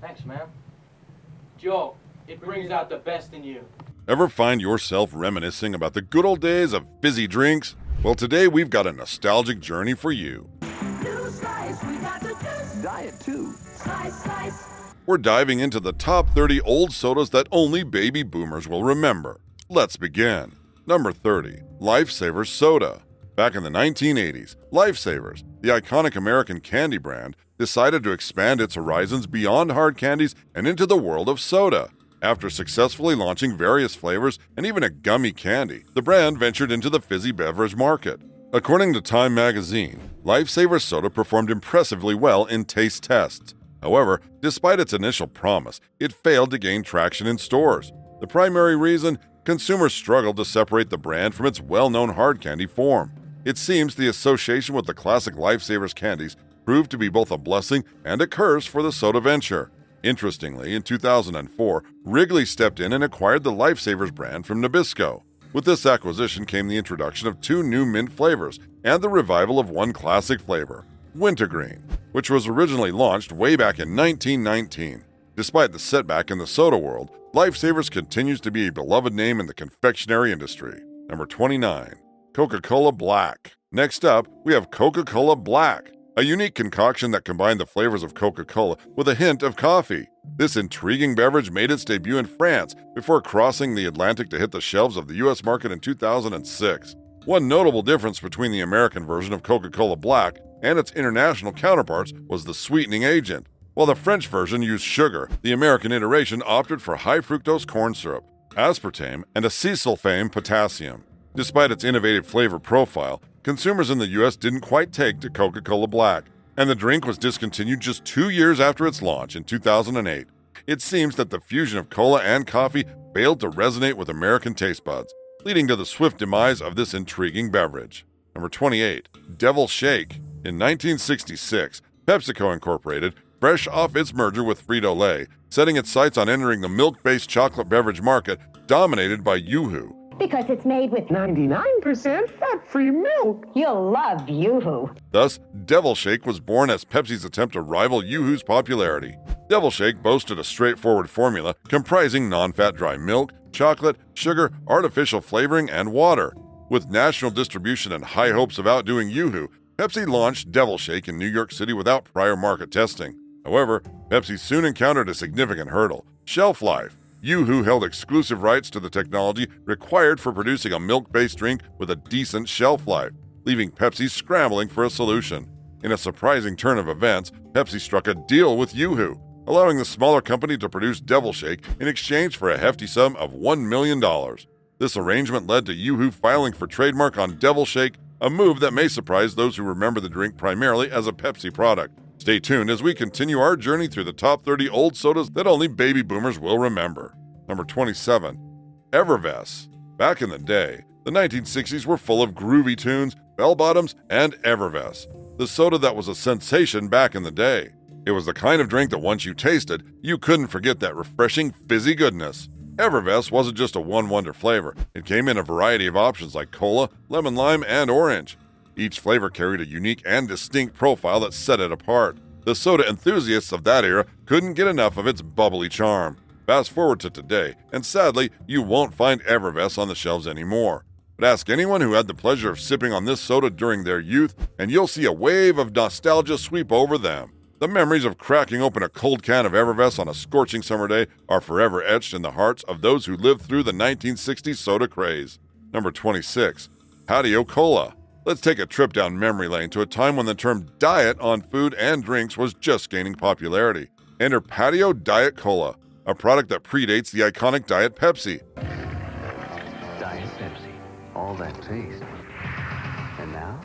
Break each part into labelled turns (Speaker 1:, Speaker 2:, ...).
Speaker 1: Thanks, man. Joe, it brings out the best in you.
Speaker 2: Ever find yourself reminiscing about the good old days of fizzy drinks? Well, today we've got a nostalgic journey for you.
Speaker 3: New slice, we got the juice. Diet too. Slice, slice.
Speaker 2: We're diving into the top 30 old sodas that only baby boomers will remember. Let's begin. Number 30, Lifesaver Soda. Back in the 1980s, Lifesavers, the iconic American candy brand, decided to expand its horizons beyond hard candies and into the world of soda. After successfully launching various flavors and even a gummy candy, the brand ventured into the fizzy beverage market. According to Time magazine, Lifesaver Soda performed impressively well in taste tests. However, despite its initial promise, it failed to gain traction in stores. The primary reason? Consumers struggled to separate the brand from its well-known hard candy form. It seems the association with the classic Lifesavers candies proved to be both a blessing and a curse for the soda venture. Interestingly, in 2004, Wrigley stepped in and acquired the Lifesavers brand from Nabisco. With this acquisition came the introduction of 2 new mint flavors and the revival of one classic flavor, Wintergreen, which was originally launched way back in 1919. Despite the setback in the soda world, Lifesavers continues to be a beloved name in the confectionery industry. Number 29, CocaCola Black. Next up, we have CocaCola Black, a unique concoction that combined the flavors of Coca-Cola with a hint of coffee. This intriguing beverage made its debut in France before crossing the Atlantic to hit the shelves of the U.S. market in 2006. One notable difference between the American version of Coca-Cola Black and its international counterparts was the sweetening agent. While the French version used sugar, the American iteration opted for high-fructose corn syrup, aspartame, and acesulfame potassium. Despite its innovative flavor profile, consumers in the U.S. didn't quite take to Coca-Cola Black, and the drink was discontinued just 2 years after its launch in 2008. It seems that the fusion of cola and coffee failed to resonate with American taste buds, leading to the swift demise of this intriguing beverage. Number 28, Devil Shake. In 1966, PepsiCo Incorporated, fresh off its merger with Frito-Lay, setting its sights on entering the milk-based chocolate beverage market dominated by Yoo-Hoo.
Speaker 4: Because it's made with
Speaker 3: 99% fat-free milk.
Speaker 4: You'll love Yoo-Hoo.
Speaker 2: Thus, Devil Shake was born as Pepsi's attempt to rival Yoo-Hoo's popularity. Devil Shake boasted a straightforward formula comprising non-fat dry milk, chocolate, sugar, artificial flavoring, and water. With national distribution and high hopes of outdoing Yoo-Hoo, Pepsi launched Devil Shake in New York City without prior market testing. However, Pepsi soon encountered a significant hurdle: shelf life. Yoo-Hoo held exclusive rights to the technology required for producing a milk-based drink with a decent shelf life, leaving Pepsi scrambling for a solution. In a surprising turn of events, Pepsi struck a deal with Yoo-Hoo, allowing the smaller company to produce Devil Shake in exchange for a hefty sum of $1 million. This arrangement led to Yoo-Hoo filing for trademark on Devil Shake, a move that may surprise those who remember the drink primarily as a Pepsi product. Stay tuned as we continue our journey through the top 30 old sodas that only baby boomers will remember. Number 27, Everest. Back in the day, the 1960s were full of groovy tunes, bell-bottoms, and Everest, the soda that was a sensation back in the day. It was the kind of drink that once you tasted, you couldn't forget that refreshing, fizzy goodness. Everest wasn't just a one-wonder flavor. It came in a variety of options like cola, lemon lime, and orange. Each flavor carried a unique and distinct profile that set it apart. The soda enthusiasts of that era couldn't get enough of its bubbly charm. Fast forward to today, and sadly, you won't find Everest on the shelves anymore. But ask anyone who had the pleasure of sipping on this soda during their youth, and you'll see a wave of nostalgia sweep over them. The memories of cracking open a cold can of Everest on a scorching summer day are forever etched in the hearts of those who lived through the 1960s soda craze. Number 26, Patio Cola. Let's take a trip down memory lane to a time when the term diet on food and drinks was just gaining popularity. Enter Patio Diet Cola, a product that predates the iconic Diet Pepsi.
Speaker 5: Diet Pepsi, all that taste. And now,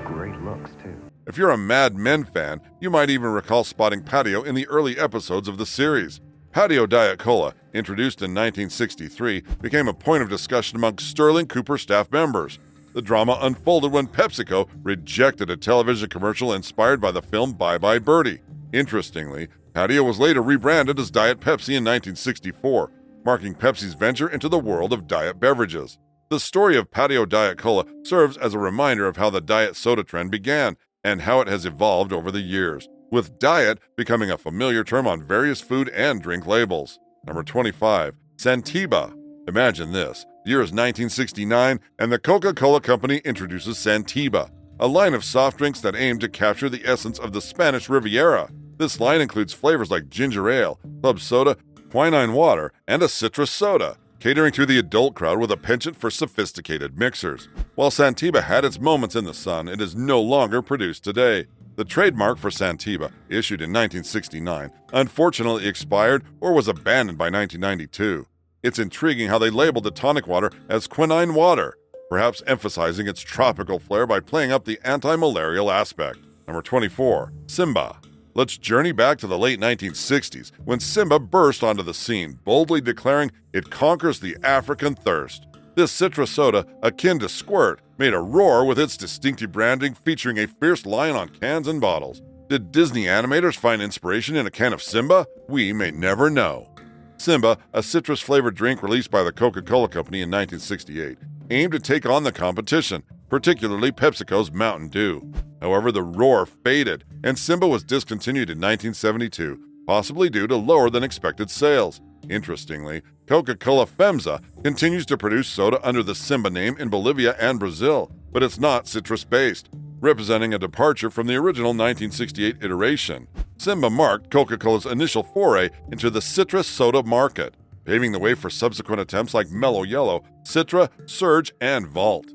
Speaker 5: great looks too.
Speaker 2: If you're a Mad Men fan, you might even recall spotting Patio in the early episodes of the series. Patio Diet Cola, introduced in 1963, became a point of discussion among Sterling Cooper staff members. The drama unfolded when PepsiCo rejected a television commercial inspired by the film Bye Bye Birdie. Interestingly, Patio was later rebranded as Diet Pepsi in 1964, marking Pepsi's venture into the world of diet beverages. The story of Patio Diet Cola serves as a reminder of how the diet soda trend began and how it has evolved over the years. with diet becoming a familiar term on various food and drink labels. Number 25. Santia. Imagine this. The year is 1969, and the Coca-Cola Company introduces Santia, a line of soft drinks that aim to capture the essence of the Spanish Riviera. This line includes flavors like ginger ale, club soda, quinine water, and a citrus soda, catering to the adult crowd with a penchant for sophisticated mixers. While Santia had its moments in the sun, it is no longer produced today. The trademark for Santia, issued in 1969, unfortunately expired or was abandoned by 1992. It's intriguing how they labeled the tonic water as quinine water, perhaps emphasizing its tropical flair by playing up the anti-malarial aspect. Number 24. Simba. Let's journey back to the late 1960s when Simba burst onto the scene, boldly declaring it conquers the African thirst. This citrus soda, akin to Squirt, made a roar with its distinctive branding featuring a fierce lion on cans and bottles. Did Disney animators find inspiration in a can of Simba? We may never know. Simba, a citrus-flavored drink released by the Coca-Cola Company in 1968, aimed to take on the competition, particularly PepsiCo's Mountain Dew. However, the roar faded, and Simba was discontinued in 1972, possibly due to lower than expected sales. Interestingly, Coca-Cola FEMSA continues to produce soda under the Simba name in Bolivia and Brazil, but it's not citrus-based, representing a departure from the original 1968 iteration. Simba marked Coca-Cola's initial foray into the citrus soda market, paving the way for subsequent attempts like Mellow Yellow, Citra, Surge, and Vault.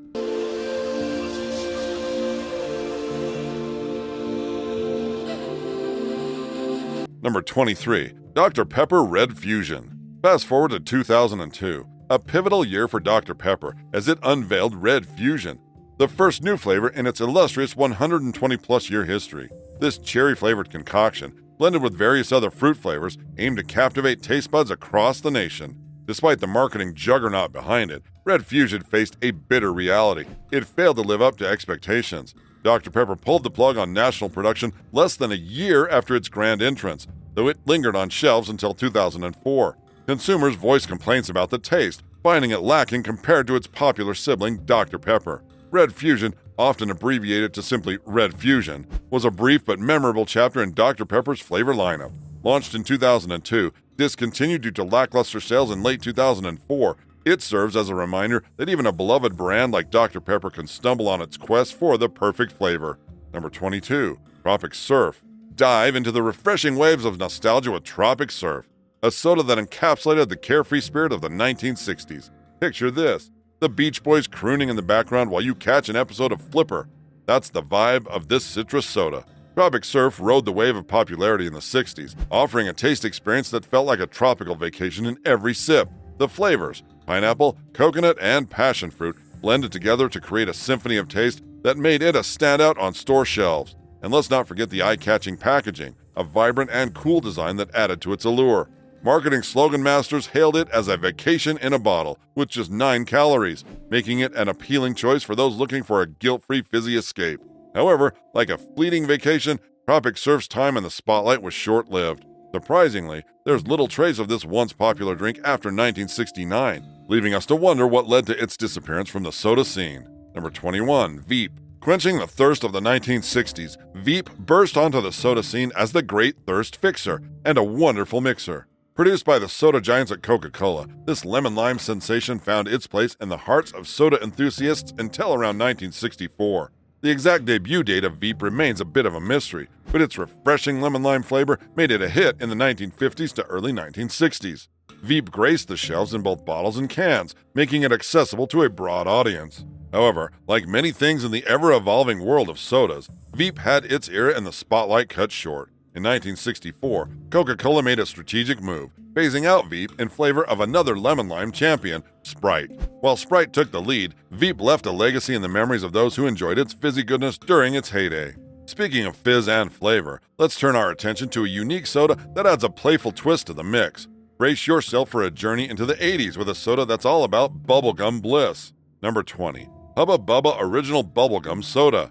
Speaker 2: Number 23. Dr. Pepper Red Fusion. Fast forward to 2002, a pivotal year for Dr. Pepper as it unveiled Red Fusion, the first new flavor in its illustrious 120-plus year history. This cherry-flavored concoction, blended with various other fruit flavors, aimed to captivate taste buds across the nation. Despite the marketing juggernaut behind it, Red Fusion faced a bitter reality. It failed to live up to expectations. Dr. Pepper pulled the plug on national production less than a year after its grand entrance, though it lingered on shelves until 2004. Consumers voiced complaints about the taste, finding it lacking compared to its popular sibling, Dr. Pepper. Red Fusion, often abbreviated to simply Red Fusion, was a brief but memorable chapter in Dr. Pepper's flavor lineup. Launched in 2002, discontinued due to lackluster sales in late 2004, it serves as a reminder that even a beloved brand like Dr. Pepper can stumble on its quest for the perfect flavor. Number 22. Tropic Surf. Dive into the refreshing waves of nostalgia with Tropic Surf, a soda that encapsulated the carefree spirit of the 1960s. Picture this. The Beach Boys crooning in the background while you catch an episode of Flipper. That's the vibe of this citrus soda. Tropic Surf rode the wave of popularity in the 60s, offering a taste experience that felt like a tropical vacation in every sip. The flavors, pineapple, coconut, and passion fruit, blended together to create a symphony of taste that made it a standout on store shelves. And let's not forget the eye-catching packaging, a vibrant and cool design that added to its allure. Marketing slogan masters hailed it as a vacation in a bottle with just 9 calories, making it an appealing choice for those looking for a guilt-free fizzy escape. However, like a fleeting vacation, Tropic Surf's time in the spotlight was short-lived. Surprisingly, there's little trace of this once popular drink after 1969, leaving us to wonder what led to its disappearance from the soda scene. Number 21. Veep. Quenching the thirst of the 1960s, Veep burst onto the soda scene as the great thirst fixer and a wonderful mixer. Produced by the soda giants at Coca-Cola, this lemon-lime sensation found its place in the hearts of soda enthusiasts until around 1964. The exact debut date of Veep remains a bit of a mystery, but its refreshing lemon-lime flavor made it a hit in the 1950s to early 1960s. Veep graced the shelves in both bottles and cans, making it accessible to a broad audience. However, like many things in the ever-evolving world of sodas, Veep had its era in the spotlight cut short. In 1964, Coca-Cola made a strategic move, phasing out Veep in favor of another lemon-lime champion, Sprite. While Sprite took the lead, Veep left a legacy in the memories of those who enjoyed its fizzy goodness during its heyday. Speaking of fizz and flavor, let's turn our attention to a unique soda that adds a playful twist to the mix. Brace yourself for a journey into the 80s with a soda that's all about bubblegum bliss. Number 20. Hubba Bubba Original Bubblegum Soda.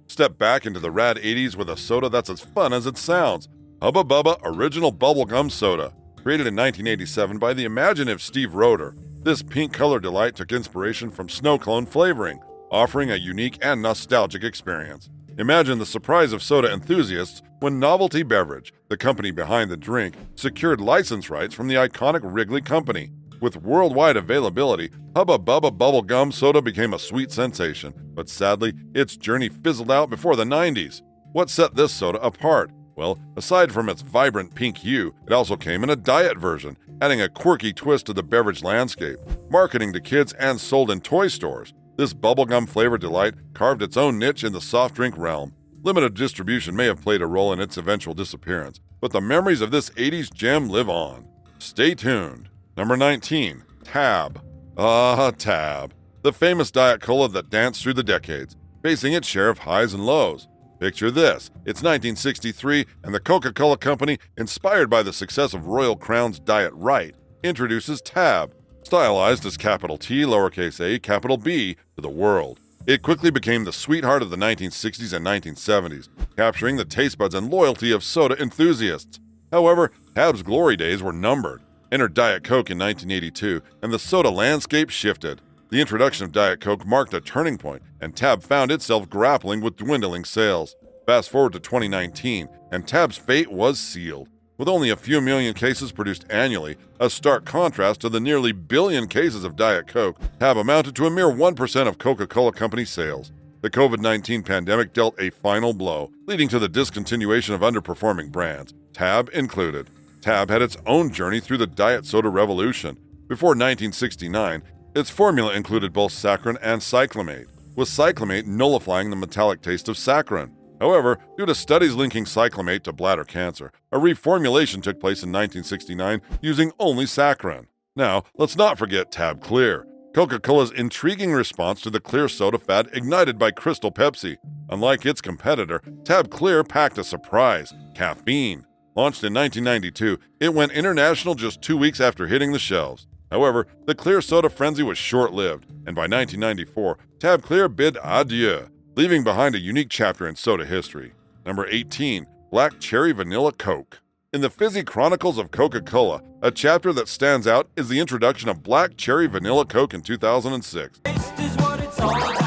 Speaker 2: Step back into the rad 80s with a soda that's as fun as it sounds. Hubba Bubba Original Bubblegum Soda. Created in 1987 by the imaginative Steve Roeder, This pink-colored delight took inspiration from snow cone flavoring, offering a unique and nostalgic experience. Imagine the surprise of soda enthusiasts when Novelty Beverage, the company behind the drink, secured license rights from the iconic Wrigley Company. With worldwide availability, Hubba Bubba bubblegum soda became a sweet sensation, but sadly, its journey fizzled out before the 90s. What set this soda apart? Well, aside from its vibrant pink hue, it also came in a diet version, adding a quirky twist to the beverage landscape. Marketing to kids and sold in toy stores, this bubblegum-flavored delight carved its own niche in the soft drink realm. Limited distribution may have played a role in its eventual disappearance, but the memories of this 80s gem live on. Stay tuned. Number 19. Tab. Tab. The famous Diet Cola that danced through the decades, facing its share of highs and lows. Picture this. It's 1963, and the Coca-Cola Company, inspired by the success of Royal Crown's Diet Right, introduces Tab, stylized as capital T, lowercase a, capital B, to the world. It quickly became the sweetheart of the 1960s and 1970s, capturing the taste buds and loyalty of soda enthusiasts. However, Tab's glory days were numbered. Enter Diet Coke in 1982, and the soda landscape shifted. The introduction of Diet Coke marked a turning point, and Tab found itself grappling with dwindling sales. Fast forward to 2019, and Tab's fate was sealed. With only a few million cases produced annually, a stark contrast to the nearly billion cases of Diet Coke, Tab amounted to a mere 1% of Coca-Cola Company sales. The COVID-19 pandemic dealt a final blow, leading to the discontinuation of underperforming brands, Tab included. Tab had its own journey through the diet soda revolution. Before 1969, its formula included both saccharin and cyclamate, with cyclamate nullifying the metallic taste of saccharin. However, due to studies linking cyclamate to bladder cancer, a reformulation took place in 1969 using only saccharin. Now, let's not forget Tab Clear, Coca-Cola's intriguing response to the clear soda fad ignited by Crystal Pepsi. Unlike its competitor, Tab Clear packed a surprise: caffeine. Launched in 1992, it went international just 2 weeks after hitting the shelves. However, the clear soda frenzy was short-lived, and by 1994, Tab Clear bid adieu, leaving behind a unique chapter in soda history. Number 18. Black Cherry Vanilla Coke. In the fizzy chronicles of Coca-Cola, a chapter that stands out is the introduction of Black Cherry Vanilla Coke in 2006.
Speaker 6: Taste is what it's all about.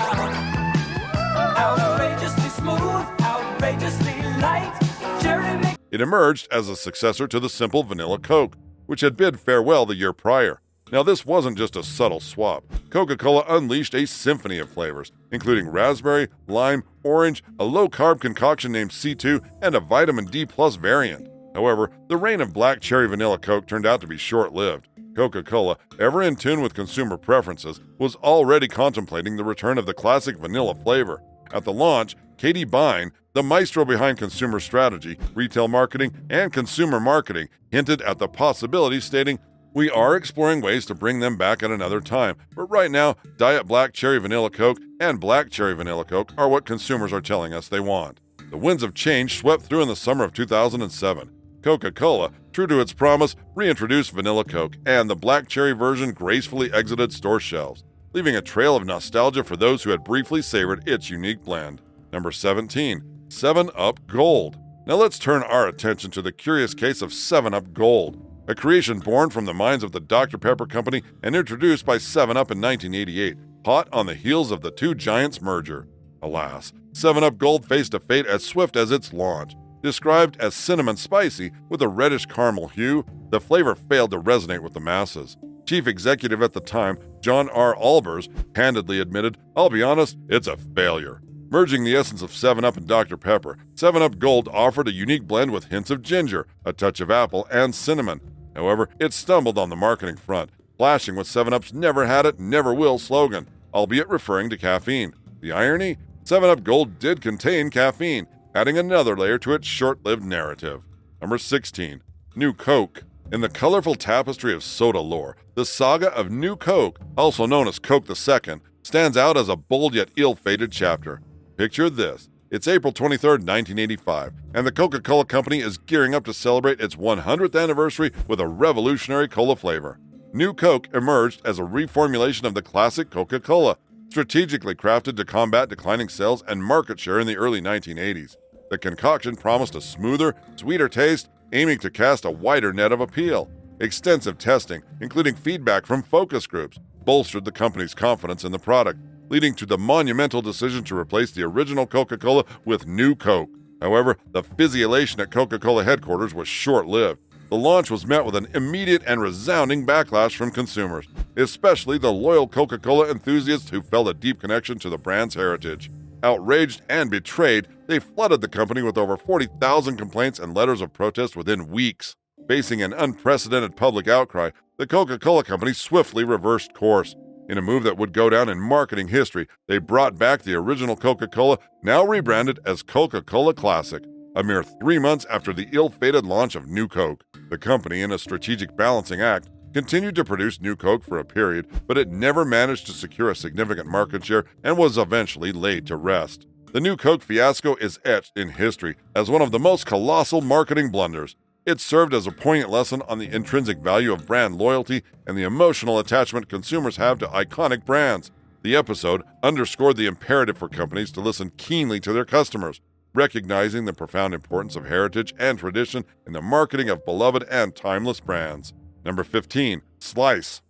Speaker 6: Outrageously smooth, outrageously light. Cherry mix.
Speaker 2: It emerged as a successor to the simple vanilla Coke, which had bid farewell the year prior. Now, this wasn't just a subtle swap. Coca-Cola unleashed a symphony of flavors, including raspberry, lime, orange, a low-carb concoction named C2, and a vitamin D plus variant. However, the reign of Black Cherry Vanilla Coke turned out to be short-lived. Coca-Cola, ever in tune with consumer preferences, was already contemplating the return of the classic vanilla flavor. At the launch, Katie Bine, the maestro behind consumer strategy, retail marketing, and consumer marketing, hinted at the possibility, stating, "We are exploring ways to bring them back at another time, but right now, Diet Black Cherry Vanilla Coke and Black Cherry Vanilla Coke are what consumers are telling us they want." The winds of change swept through in the summer of 2007. Coca-Cola, true to its promise, reintroduced Vanilla Coke, and the Black Cherry version gracefully exited store shelves, leaving a trail of nostalgia for those who had briefly savored its unique blend. Number 17. 7UP Gold. Now let's turn our attention to the curious case of 7UP Gold, a creation born from the minds of the Dr. Pepper Company and introduced by 7UP in 1988, hot on the heels of the two giants' merger. Alas, 7UP Gold faced a fate as swift as its launch. Described as cinnamon spicy with a reddish caramel hue, the flavor failed to resonate with the masses. Chief executive at the time, John R. Albers, candidly admitted, "I'll be honest, it's a failure." Merging the essence of 7UP and Dr. Pepper, 7UP Gold offered a unique blend with hints of ginger, a touch of apple, and cinnamon. However, it stumbled on the marketing front, clashing with 7UP's "Never Had It, Never Will" slogan, albeit referring to caffeine. The irony? 7UP Gold did contain caffeine, adding another layer to its short-lived narrative. Number 16. New Coke. In the colorful tapestry of soda lore, the saga of New Coke, also known as Coke II, stands out as a bold yet ill-fated chapter. Picture this. It's April 23, 1985, and the Coca-Cola Company is gearing up to celebrate its 100th anniversary with a revolutionary cola flavor. New Coke emerged as a reformulation of the classic Coca-Cola, strategically crafted to combat declining sales and market share in the early 1980s. The concoction promised a smoother, sweeter taste, aiming to cast a wider net of appeal. Extensive testing, including feedback from focus groups, bolstered the company's confidence in the product, leading to the monumental decision to replace the original Coca-Cola with New Coke. However, the fizzy elation at Coca-Cola headquarters was short-lived. The launch was met with an immediate and resounding backlash from consumers, especially the loyal Coca-Cola enthusiasts who felt a deep connection to the brand's heritage. Outraged and betrayed, they flooded the company with over 40,000 complaints and letters of protest within weeks. Facing an unprecedented public outcry, the Coca-Cola company swiftly reversed course. In a move that would go down in marketing history, they brought back the original Coca-Cola, now rebranded as Coca-Cola Classic, a mere 3 months after the ill-fated launch of New Coke. The company, in a strategic balancing act, continued to produce New Coke for a period, but it never managed to secure a significant market share and was eventually laid to rest. The New Coke fiasco is etched in history as one of the most colossal marketing blunders. It served as a poignant lesson on the intrinsic value of brand loyalty and the emotional attachment consumers have to iconic brands. The episode underscored the imperative for companies to listen keenly to their customers, recognizing the profound importance of heritage and tradition in the marketing of beloved and timeless brands. Number 15, Slice.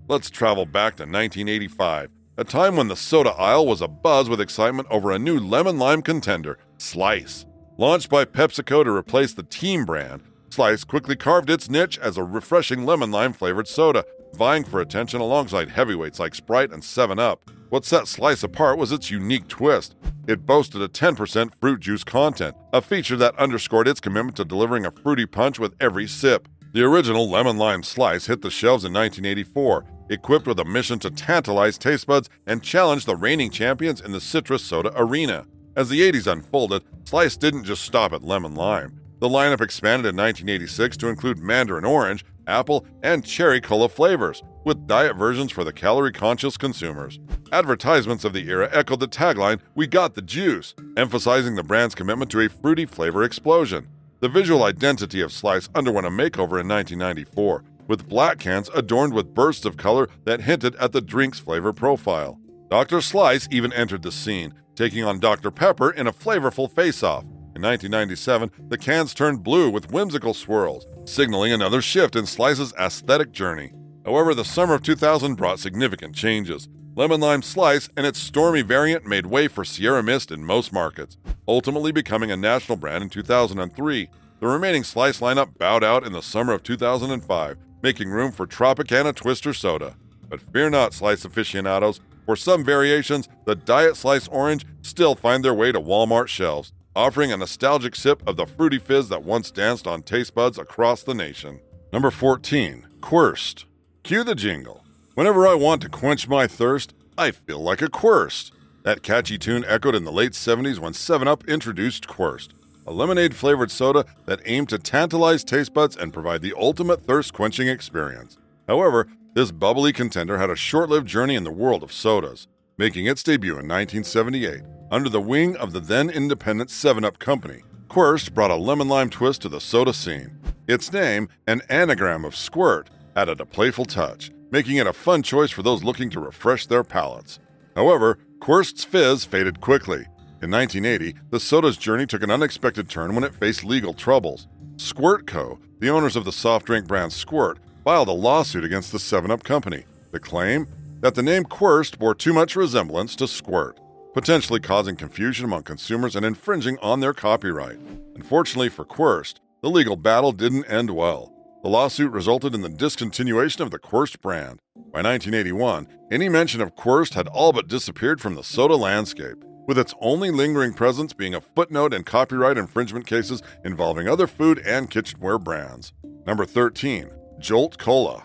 Speaker 2: Let's travel back to 1985, a time when the soda aisle was abuzz with excitement over a new lemon-lime contender, Slice. Launched by PepsiCo to replace the Team brand, Slice quickly carved its niche as a refreshing lemon-lime flavored soda, vying for attention alongside heavyweights like Sprite and 7UP. What set Slice apart was its unique twist. It boasted a 10% fruit juice content, a feature that underscored its commitment to delivering a fruity punch with every sip. The original lemon-lime Slice hit the shelves in 1984, equipped with a mission to tantalize taste buds and challenge the reigning champions in the Citra soda arena. As the 80s unfolded, Slice didn't just stop at lemon-lime. The lineup expanded in 1986 to include mandarin orange, apple, and cherry cola flavors, with diet versions for the calorie-conscious consumers. Advertisements of the era echoed the tagline, "We got the juice," emphasizing the brand's commitment to a fruity flavor explosion. The visual identity of Slice underwent a makeover in 1994, with black cans adorned with bursts of color that hinted at the drink's flavor profile. Dr. Slice even entered the scene, taking on Dr. Pepper in a flavorful face-off. In 1997, the cans turned blue with whimsical swirls, signaling another shift in Slice's aesthetic journey. However, the summer of 2000 brought significant changes. Lemon Lime Slice and its stormy variant made way for Sierra Mist in most markets, ultimately becoming a national brand in 2003. The remaining Slice lineup bowed out in the summer of 2005, making room for Tropicana Twister Soda. But fear not, Slice aficionados. For some variations, the Diet Slice Orange still find their way to Walmart shelves, offering a nostalgic sip of the fruity fizz that once danced on taste buds across the nation. Number 14, Quirst. Cue the jingle. Whenever I want to quench my thirst, I feel like a Quirst. That catchy tune echoed in the late 70s when 7UP introduced Quirst, a lemonade-flavored soda that aimed to tantalize taste buds and provide the ultimate thirst-quenching experience. However, this bubbly contender had a short-lived journey in the world of sodas, making its debut in 1978. Under the wing of the then-independent 7UP company, Quirst brought a lemon-lime twist to the soda scene. Its name, an anagram of squirt, added a playful touch, making it a fun choice for those looking to refresh their palates. However, Quirst's fizz faded quickly. In 1980, the soda's journey took an unexpected turn when it faced legal troubles. Squirt Co., the owners of the soft drink brand Squirt, filed a lawsuit against the 7UP company. The claim? That the name Quirst bore too much resemblance to Squirt, potentially causing confusion among consumers and infringing on their copyright. Unfortunately for Quirst, the legal battle didn't end well. The lawsuit resulted in the discontinuation of the Quirst brand. By 1981, any mention of Quirst had all but disappeared from the soda landscape, with its only lingering presence being a footnote in copyright infringement cases involving other food and kitchenware brands. Number 13, Jolt Cola.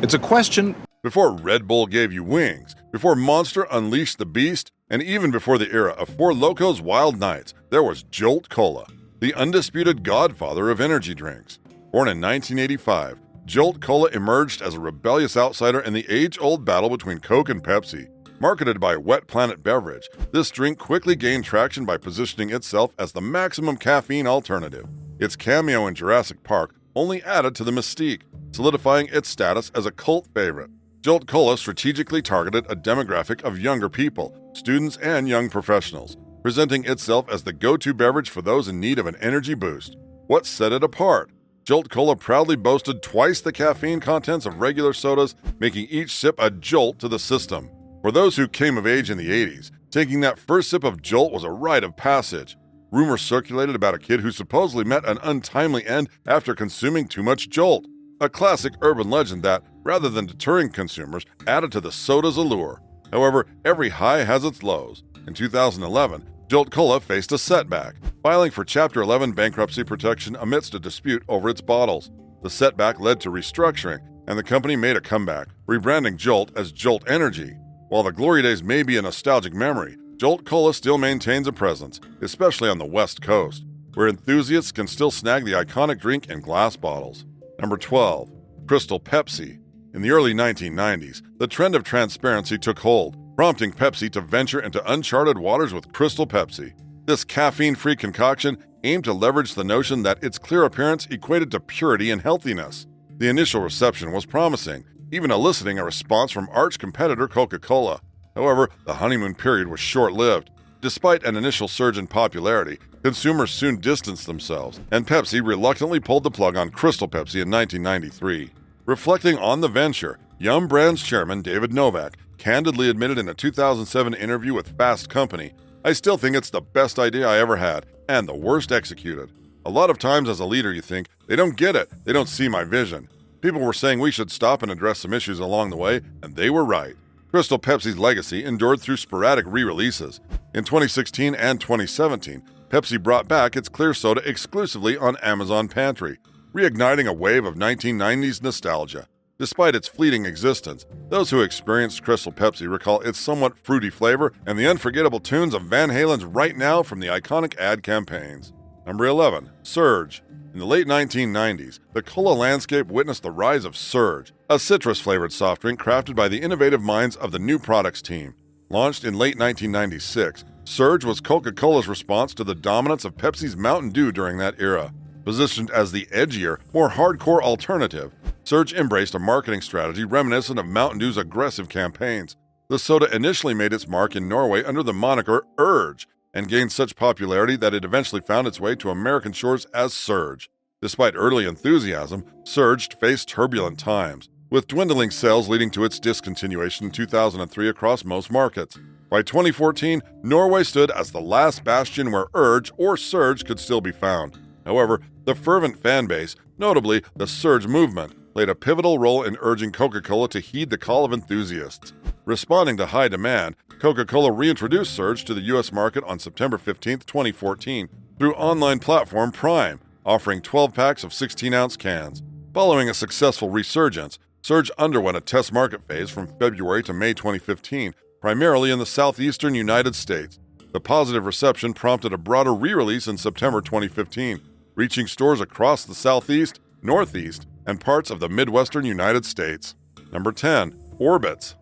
Speaker 7: It's a question.
Speaker 2: Before Red Bull gave you wings, before Monster unleashed the beast, and even before the era of Four Locos Wild Nights, there was Jolt Cola, the undisputed godfather of energy drinks. Born in 1985, Jolt Cola emerged as a rebellious outsider in the age-old battle between Coke and Pepsi. Marketed by Wet Planet Beverage, this drink quickly gained traction by positioning itself as the maximum caffeine alternative. Its cameo in Jurassic Park only added to the mystique, solidifying its status as a cult favorite. Jolt Cola strategically targeted a demographic of younger people, students, and young professionals, presenting itself as the go-to beverage for those in need of an energy boost. What set it apart? Jolt Cola proudly boasted twice the caffeine contents of regular sodas, making each sip a jolt to the system. For those who came of age in the 80s, taking that first sip of Jolt was a rite of passage. Rumors circulated about a kid who supposedly met an untimely end after consuming too much Jolt. A classic urban legend that, rather than deterring consumers, added to the soda's allure. However, every high has its lows. In 2011, Jolt Cola faced a setback, filing for Chapter 11 bankruptcy protection amidst a dispute over its bottles. The setback led to restructuring, and the company made a comeback, rebranding Jolt as Jolt Energy. While the glory days may be a nostalgic memory, Jolt Cola still maintains a presence, especially on the West Coast, where enthusiasts can still snag the iconic drink in glass bottles. Number 12. Crystal Pepsi. In the early 1990s, the trend of transparency took hold, prompting Pepsi to venture into uncharted waters with Crystal Pepsi. This caffeine-free concoction aimed to leverage the notion that its clear appearance equated to purity and healthiness. The initial reception was promising, even eliciting a response from arch competitor CocaCola. However, the honeymoon period was short-lived. Despite an initial surge in popularity, consumers soon distanced themselves, and Pepsi reluctantly pulled the plug on Crystal Pepsi in 1993. Reflecting on the venture, Yum Brands chairman David Novak candidly admitted in a 2007 interview with Fast Company, "I still think it's the best idea I ever had, and the worst executed. A lot of times as a leader you think, they don't get it, they don't see my vision. People were saying we should stop and address some issues along the way, and they were right." Crystal Pepsi's legacy endured through sporadic re-releases. In 2016 and 2017, Pepsi brought back its clear soda exclusively on Amazon Pantry, reigniting a wave of 1990s nostalgia. Despite its fleeting existence, those who experienced Crystal Pepsi recall its somewhat fruity flavor and the unforgettable tunes of Van Halen's Right Now from the iconic ad campaigns. Number 11. Surge. In the late 1990s, the cola landscape witnessed the rise of Surge, a citrus-flavored soft drink crafted by the innovative minds of the New Products team. Launched in late 1996, Surge was Coca-Cola's response to the dominance of Pepsi's Mountain Dew during that era. Positioned as the edgier, more hardcore alternative, Surge embraced a marketing strategy reminiscent of Mountain Dew's aggressive campaigns. The soda initially made its mark in Norway under the moniker Urge, and gained such popularity that it eventually found its way to American shores as Surge. Despite early enthusiasm, Surge faced turbulent times, with dwindling sales leading to its discontinuation in 2003 across most markets. By 2014, Norway stood as the last bastion where Urge or Surge could still be found. However, the fervent fan base, notably the Surge movement, played a pivotal role in urging Coca-Cola to heed the call of enthusiasts. Responding to high demand, Coca-Cola reintroduced Surge to the U.S. market on September 15, 2014, through online platform Prime, offering 12 packs of 16-ounce cans. Following a successful resurgence, Surge underwent a test market phase from February to May 2015, primarily in the southeastern United States. The positive reception prompted a broader re-release in September 2015, reaching stores across the Southeast, Northeast, and parts of the Midwestern United States. Number 10. Orbits.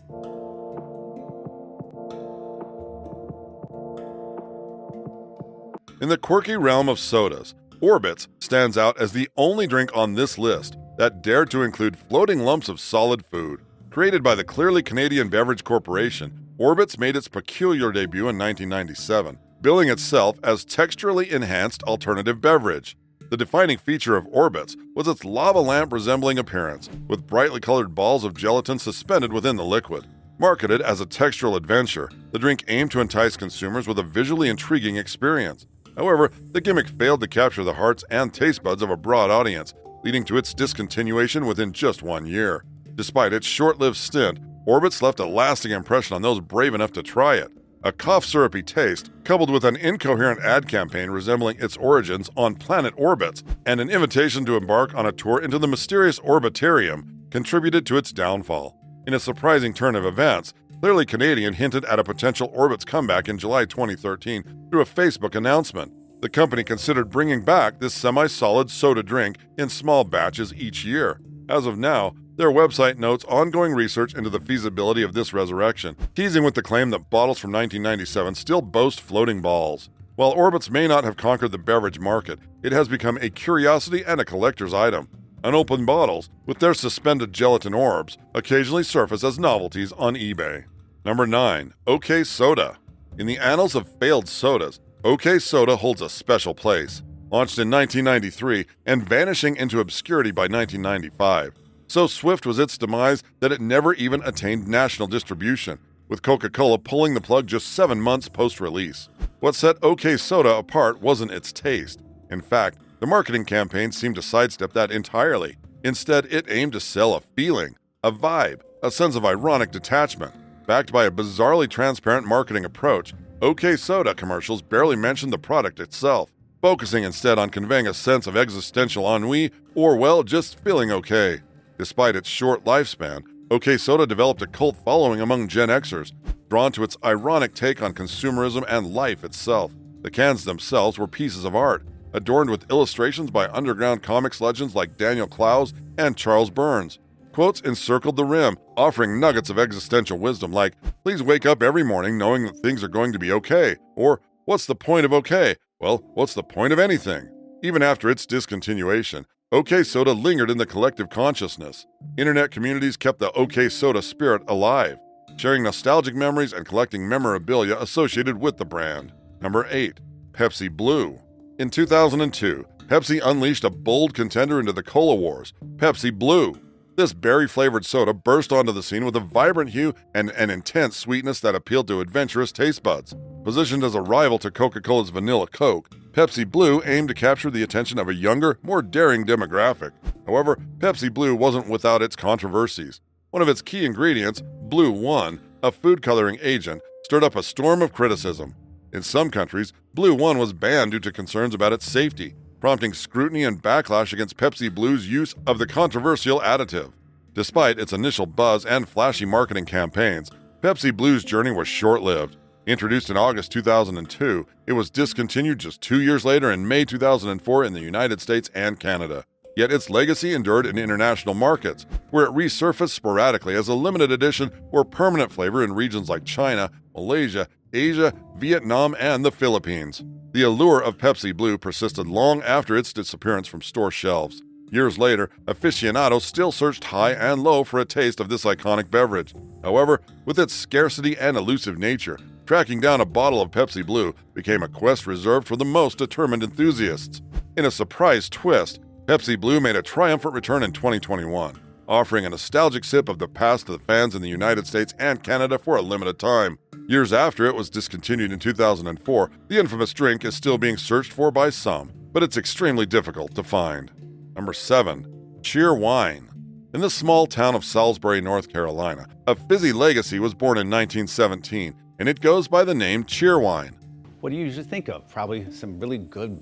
Speaker 2: In the quirky realm of sodas, Orbits stands out as the only drink on this list that dared to include floating lumps of solid food. Created by the clearly Canadian Beverage Corporation, Orbits made its peculiar debut in 1997, billing itself as texturally enhanced alternative beverage. The defining feature of Orbits was its lava lamp-resembling appearance, with brightly colored balls of gelatin suspended within the liquid. Marketed as a textural adventure, the drink aimed to entice consumers with a visually intriguing experience. However, the gimmick failed to capture the hearts and taste buds of a broad audience, leading to its discontinuation within just 1 year. Despite its short-lived stint, Orbits left a lasting impression on those brave enough to try it. A cough-syrupy taste, coupled with an incoherent ad campaign resembling its origins on planet Orbits, and an invitation to embark on a tour into the mysterious Orbitarium, contributed to its downfall. In a surprising turn of events, Clearly Canadian hinted at a potential Orbits comeback in July 2013 through a Facebook announcement. The company considered bringing back this semi-solid soda drink in small batches each year. As of now, their website notes ongoing research into the feasibility of this resurrection, teasing with the claim that bottles from 1997 still boast floating balls. While Orbits may not have conquered the beverage market, it has become a curiosity and a collector's item. Unopened bottles, with their suspended gelatin orbs, occasionally surface as novelties on eBay. Number 9. OK Soda. In the annals of failed sodas, OK Soda holds a special place. Launched in 1993 and vanishing into obscurity by 1995. So swift was its demise that it never even attained national distribution, with Coca-Cola pulling the plug just 7 months post-release. What set OK Soda apart wasn't its taste. In fact, the marketing campaign seemed to sidestep that entirely. Instead, it aimed to sell a feeling, a vibe, a sense of ironic detachment. Backed by a bizarrely transparent marketing approach, OK Soda commercials barely mentioned the product itself, focusing instead on conveying a sense of existential ennui or, well, just feeling okay. Despite its short lifespan, OK Soda developed a cult following among Gen Xers, drawn to its ironic take on consumerism and life itself. The cans themselves were pieces of art, adorned with illustrations by underground comics legends like Daniel Clowes and Charles Burns. Quotes encircled the rim, offering nuggets of existential wisdom like, "Please wake up every morning knowing that things are going to be okay," or, "What's the point of okay? Well, what's the point of anything?" Even after its discontinuation, OK Soda lingered in the collective consciousness. Internet communities kept the OK Soda spirit alive, sharing nostalgic memories and collecting memorabilia associated with the brand. Number 8. Pepsi Blue. In 2002, Pepsi unleashed a bold contender into the cola wars, Pepsi Blue. This berry-flavored soda burst onto the scene with a vibrant hue and an intense sweetness that appealed to adventurous taste buds. Positioned as a rival to Coca-Cola's Vanilla Coke, Pepsi Blue aimed to capture the attention of a younger, more daring demographic. However, Pepsi Blue wasn't without its controversies. One of its key ingredients, Blue 1, a food coloring agent, stirred up a storm of criticism. In some countries, Blue 1 was banned due to concerns about its safety, prompting scrutiny and backlash against Pepsi Blue's use of the controversial additive. Despite its initial buzz and flashy marketing campaigns, Pepsi Blue's journey was short-lived. Introduced in August 2002, it was discontinued just 2 years later in May 2004 in the United States and Canada. Yet its legacy endured in international markets, where it resurfaced sporadically as a limited edition or permanent flavor in regions like China, Malaysia, Asia, Vietnam, and the Philippines. The allure of Pepsi Blue persisted long after its disappearance from store shelves. Years later, aficionados still searched high and low for a taste of this iconic beverage. However, with its scarcity and elusive nature, tracking down a bottle of Pepsi Blue became a quest reserved for the most determined enthusiasts. In a surprise twist, Pepsi Blue made a triumphant return in 2021, offering a nostalgic sip of the past to the fans in the United States and Canada for a limited time. Years after it was discontinued in 2004, the infamous drink is still being searched for by some, but it's extremely difficult to find. Number 7. Cheer Wine. In the small town of Salisbury, North Carolina, a fizzy legacy was born in 1917, and it goes by the name Cheer Wine.
Speaker 7: What do you usually think of? Probably some really good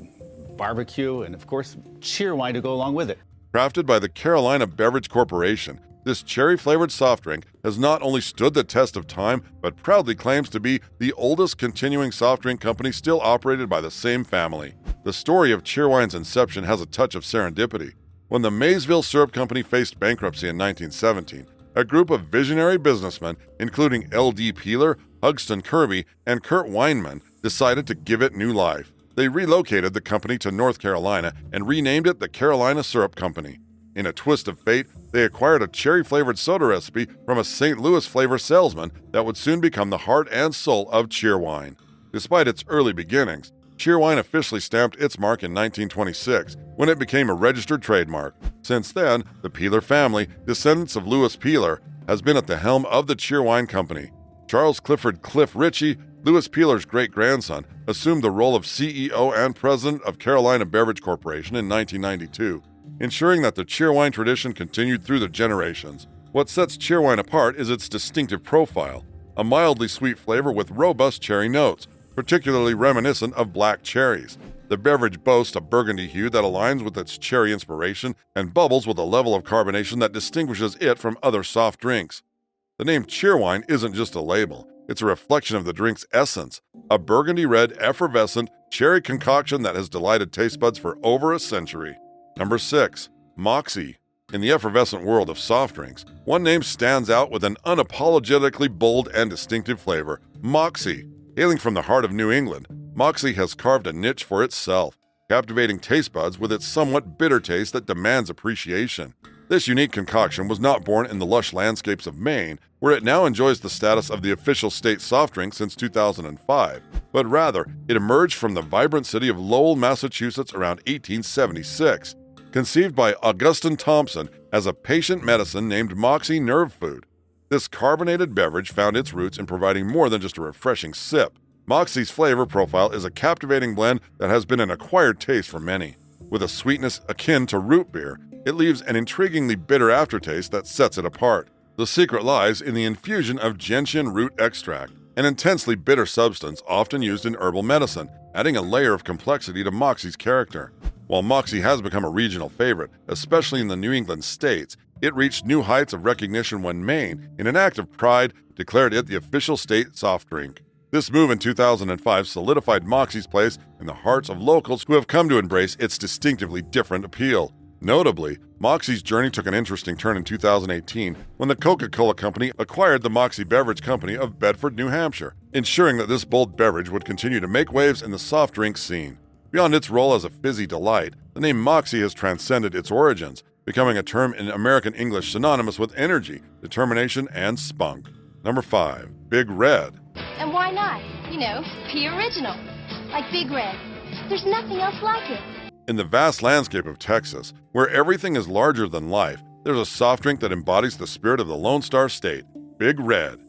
Speaker 7: barbecue and, of course, cheer wine to go along with it.
Speaker 2: Crafted by the Carolina Beverage Corporation, this cherry-flavored soft drink has not only stood the test of time, but proudly claims to be the oldest continuing soft drink company still operated by the same family. The story of Cheerwine's inception has a touch of serendipity. When the Maysville Syrup Company faced bankruptcy in 1917, a group of visionary businessmen, including L.D. Peeler, Hugston Kirby, and Kurt Weinman, decided to give it new life. They relocated the company to North Carolina and renamed it the Carolina Syrup Company. In a twist of fate, they acquired a cherry-flavored soda recipe from a St. Louis flavor salesman that would soon become the heart and soul of Cheerwine. Despite its early beginnings, Cheerwine officially stamped its mark in 1926, when it became a registered trademark. Since then, the Peeler family, descendants of Louis Peeler, has been at the helm of the Cheerwine Company. Charles Clifford Cliff Ritchie, Louis Peeler's great-grandson, assumed the role of CEO and president of Carolina Beverage Corporation in 1992, ensuring that the Cheerwine tradition continued through the generations. What sets Cheerwine apart is its distinctive profile, a mildly sweet flavor with robust cherry notes, particularly reminiscent of black cherries. The beverage boasts a burgundy hue that aligns with its cherry inspiration and bubbles with a level of carbonation that distinguishes it from other soft drinks. The name Cheerwine isn't just a label, it's a reflection of the drink's essence, a burgundy red, effervescent, cherry concoction that has delighted taste buds for over a century. Number 6. Moxy. In the effervescent world of soft drinks, one name stands out with an unapologetically bold and distinctive flavor: Moxy. Hailing from the heart of New England, Moxy has carved a niche for itself. captivating taste buds with its somewhat bitter taste that demands appreciation. This unique concoction was not born in the lush landscapes of Maine, where it now enjoys the status of the official state soft drink since 2005, but rather it emerged from the vibrant city of Lowell, Massachusetts around 1876. Conceived by Augustine Thompson as a patient medicine named Moxy Nerve Food. This carbonated beverage found its roots in providing more than just a refreshing sip. Moxy's flavor profile is a captivating blend that has been an acquired taste for many. With a sweetness akin to root beer, it leaves an intriguingly bitter aftertaste that sets it apart. The secret lies in the infusion of gentian root extract, an intensely bitter substance often used in herbal medicine, adding a layer of complexity to Moxy's character. While Moxy has become a regional favorite, especially in the New England states, it reached new heights of recognition when Maine, in an act of pride, declared it the official state soft drink. This move in 2005 solidified Moxy's place in the hearts of locals who have come to embrace its distinctively different appeal. Notably, Moxy's journey took an interesting turn in 2018 when the Coca-Cola Company acquired the Moxy Beverage Company of Bedford, New Hampshire, ensuring that this bold beverage would continue to make waves in the soft drink scene. Beyond its role as a fizzy delight, the name Moxy has transcended its origins, becoming a term in American English synonymous with energy, determination, and spunk. Number 5. Big Red.
Speaker 8: And why not? You know, be original. Like Big Red. There's nothing else like it.
Speaker 2: In the vast landscape of Texas, where everything is larger than life, there's a soft drink that embodies the spirit of the Lone Star State, Big Red.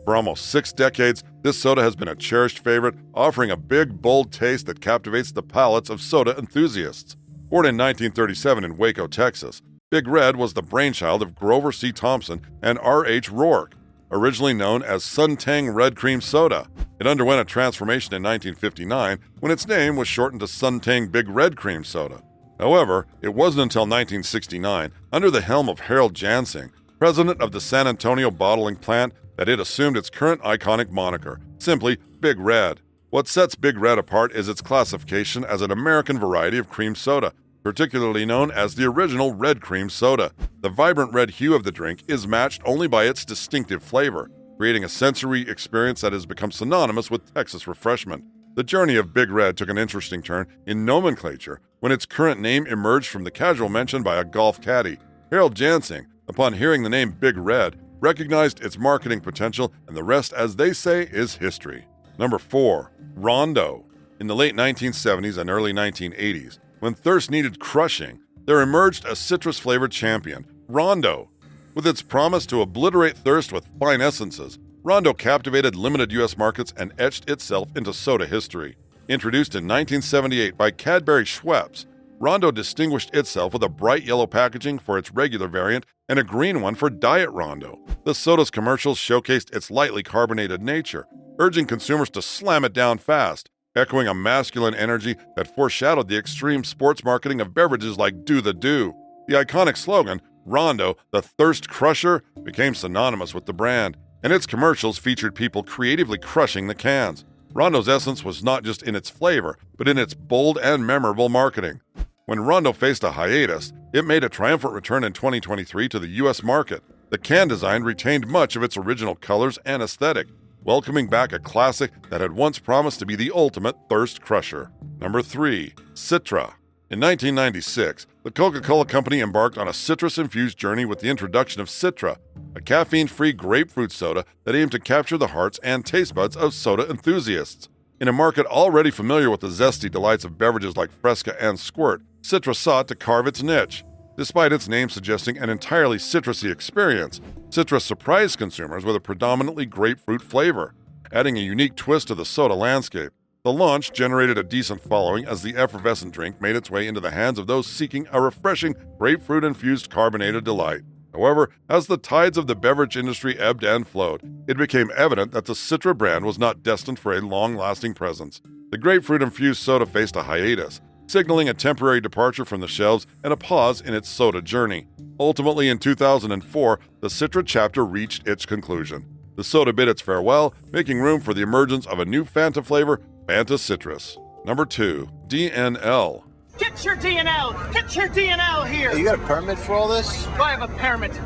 Speaker 2: For almost 6 decades, this soda has been a cherished favorite, offering a big, bold taste that captivates the palates of soda enthusiasts. Born in 1937 in Waco, Texas, Big Red was the brainchild of Grover C. Thompson and R.H. Rourke. Originally known as Suntang Red Cream Soda, it underwent a transformation in 1959 when its name was shortened to Suntang Big Red Cream Soda. However, it wasn't until 1969, under the helm of Harold Jansing, president of the San Antonio bottling plant, that it assumed its current iconic moniker, simply Big Red. What sets Big Red apart is its classification as an American variety of cream soda, particularly known as the original red cream soda. The vibrant red hue of the drink is matched only by its distinctive flavor, creating a sensory experience that has become synonymous with Texas refreshment. The journey of Big Red took an interesting turn in nomenclature when its current name emerged from the casual mention by a golf caddy. Harold Jansing, upon hearing the name Big Red, recognized its marketing potential, and the rest, as they say, is history. Number 4. Rondo. In the late 1970s and early 1980s, when thirst needed crushing, there emerged a citrus-flavored champion, Rondo. With its promise to obliterate thirst with fine essences, Rondo captivated limited U.S. markets and etched itself into soda history. Introduced in 1978 by Cadbury Schweppes, Rondo distinguished itself with a bright yellow packaging for its regular variant and a green one for Diet Rondo. The soda's commercials showcased its lightly carbonated nature, urging consumers to slam it down fast, echoing a masculine energy that foreshadowed the extreme sports marketing of beverages like Do the Do. The iconic slogan, Rondo, the Thirst Crusher, became synonymous with the brand, and its commercials featured people creatively crushing the cans. Rondo's essence was not just in its flavor, but in its bold and memorable marketing. When Rondo faced a hiatus, it made a triumphant return in 2023 to the U.S. market. The can design retained much of its original colors and aesthetic, welcoming back a classic that had once promised to be the ultimate thirst crusher. Number 3. Citra. In 1996, the Coca-Cola Company embarked on a citrus-infused journey with the introduction of Citra, a caffeine-free grapefruit soda that aimed to capture the hearts and taste buds of soda enthusiasts. In a market already familiar with the zesty delights of beverages like Fresca and Squirt, Citra sought to carve its niche. Despite its name suggesting an entirely citrusy experience, Citra surprised consumers with a predominantly grapefruit flavor, adding a unique twist to the soda landscape. The launch generated a decent following as the effervescent drink made its way into the hands of those seeking a refreshing grapefruit-infused carbonated delight. However, as the tides of the beverage industry ebbed and flowed, it became evident that the Citra brand was not destined for a long-lasting presence. The grapefruit-infused soda faced a hiatus, signaling a temporary departure from the shelves and a pause in its soda journey. Ultimately, in 2004, the Citra chapter reached its conclusion. The soda bid its farewell, making room for the emergence of a new Fanta flavor, Fanta Citrus. Number 2. DNL.
Speaker 6: Get your DNL! Get your DNL here!
Speaker 9: You got a permit for all this?
Speaker 6: I have a permit.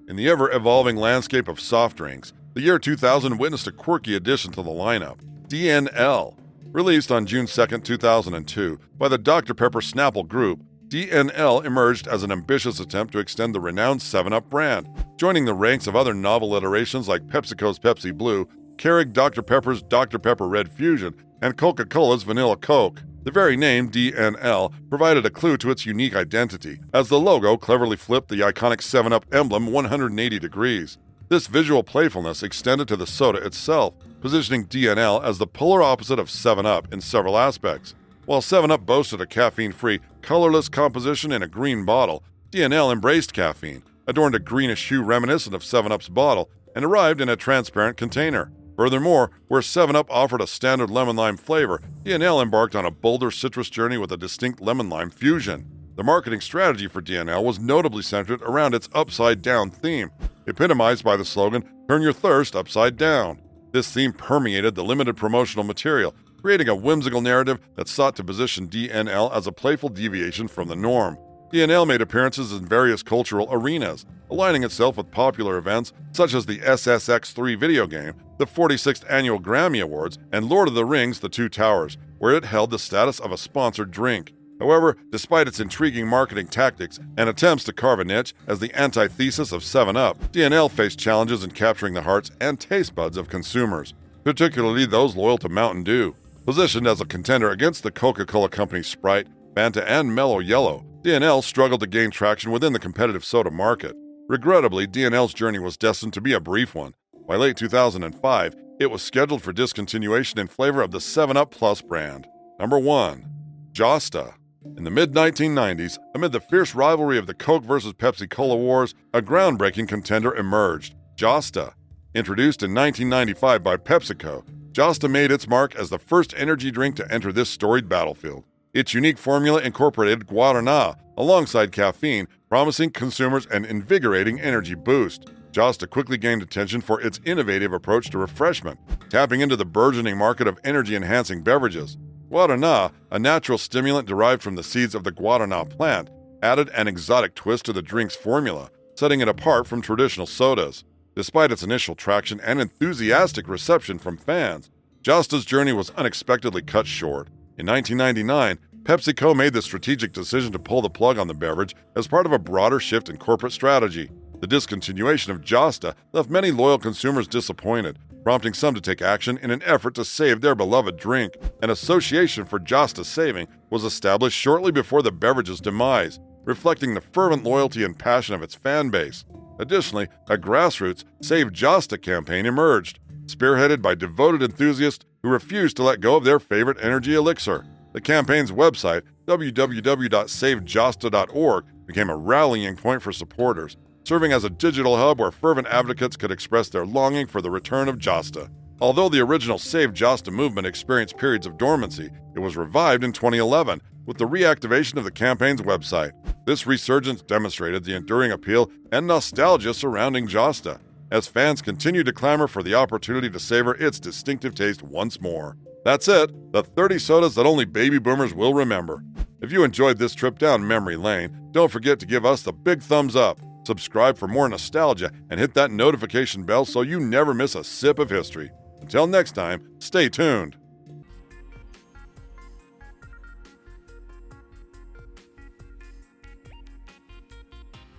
Speaker 2: In the ever-evolving landscape of soft drinks, the year 2000 witnessed a quirky addition to the lineup, DNL. Released on June 2, 2002, by the Dr. Pepper Snapple Group, DNL emerged as an ambitious attempt to extend the renowned 7UP brand, joining the ranks of other novel iterations like PepsiCo's Pepsi Blue, Keurig Dr. Pepper's Dr. Pepper Red Fusion, and Coca-Cola's Vanilla Coke. The very name DNL provided a clue to its unique identity, as the logo cleverly flipped the iconic 7UP emblem 180 degrees. This visual playfulness extended to the soda itself, positioning DNL as the polar opposite of 7UP in several aspects. While 7UP boasted a caffeine-free, colorless composition in a green bottle, DNL embraced caffeine, adorned a greenish hue reminiscent of 7UP's bottle, and arrived in a transparent container. Furthermore, where 7UP offered a standard lemon-lime flavor, DNL embarked on a bolder citrus journey with a distinct lemon-lime fusion. The marketing strategy for DNL was notably centered around its upside-down theme, epitomized by the slogan, "Turn your thirst upside down." This theme permeated the limited promotional material, creating a whimsical narrative that sought to position DNL as a playful deviation from the norm. DNL made appearances in various cultural arenas, aligning itself with popular events such as the SSX3 video game, the 46th Annual Grammy Awards, and Lord of the Rings: The Two Towers, where it held the status of a sponsored drink. However, despite its intriguing marketing tactics and attempts to carve a niche as the antithesis of 7UP, DNL faced challenges in capturing the hearts and taste buds of consumers, particularly those loyal to Mountain Dew. Positioned as a contender against the Coca-Cola Company's Sprite, Fanta, and Mellow Yellow, DNL struggled to gain traction within the competitive soda market. Regrettably, DNL's journey was destined to be a brief one. By late 2005, it was scheduled for discontinuation in favor of the 7UP Plus brand. Number 1. Josta. In the mid-1990s, amid the fierce rivalry of the Coke versus Pepsi Cola wars, a groundbreaking contender emerged, Josta. Introduced in 1995 by PepsiCo, Josta made its mark as the first energy drink to enter this storied battlefield. Its unique formula incorporated guarana alongside caffeine, promising consumers an invigorating energy boost. Josta quickly gained attention for its innovative approach to refreshment, tapping into the burgeoning market of energy-enhancing beverages. Guarana, a natural stimulant derived from the seeds of the guarana plant, added an exotic twist to the drink's formula, setting it apart from traditional sodas. Despite its initial traction and enthusiastic reception from fans, Josta's journey was unexpectedly cut short. In 1999, PepsiCo made the strategic decision to pull the plug on the beverage as part of a broader shift in corporate strategy. The discontinuation of Josta left many loyal consumers disappointed, prompting some to take action in an effort to save their beloved drink. An association for Josta saving was established shortly before the beverage's demise, reflecting the fervent loyalty and passion of its fan base. Additionally, a grassroots Save Josta campaign emerged, spearheaded by devoted enthusiasts who refused to let go of their favorite energy elixir. The campaign's website, www.savejosta.org, became a rallying point for supporters, serving as a digital hub where fervent advocates could express their longing for the return of Josta. Although the original Save Josta movement experienced periods of dormancy, it was revived in 2011 with the reactivation of the campaign's website. This resurgence demonstrated the enduring appeal and nostalgia surrounding Josta, as fans continued to clamor for the opportunity to savor its distinctive taste once more. That's it, the 30 sodas that only baby boomers will remember. If you enjoyed this trip down memory lane, don't forget to give us the big thumbs up, subscribe for more nostalgia, and hit that notification bell so you never miss a sip of history. Until next time, stay tuned.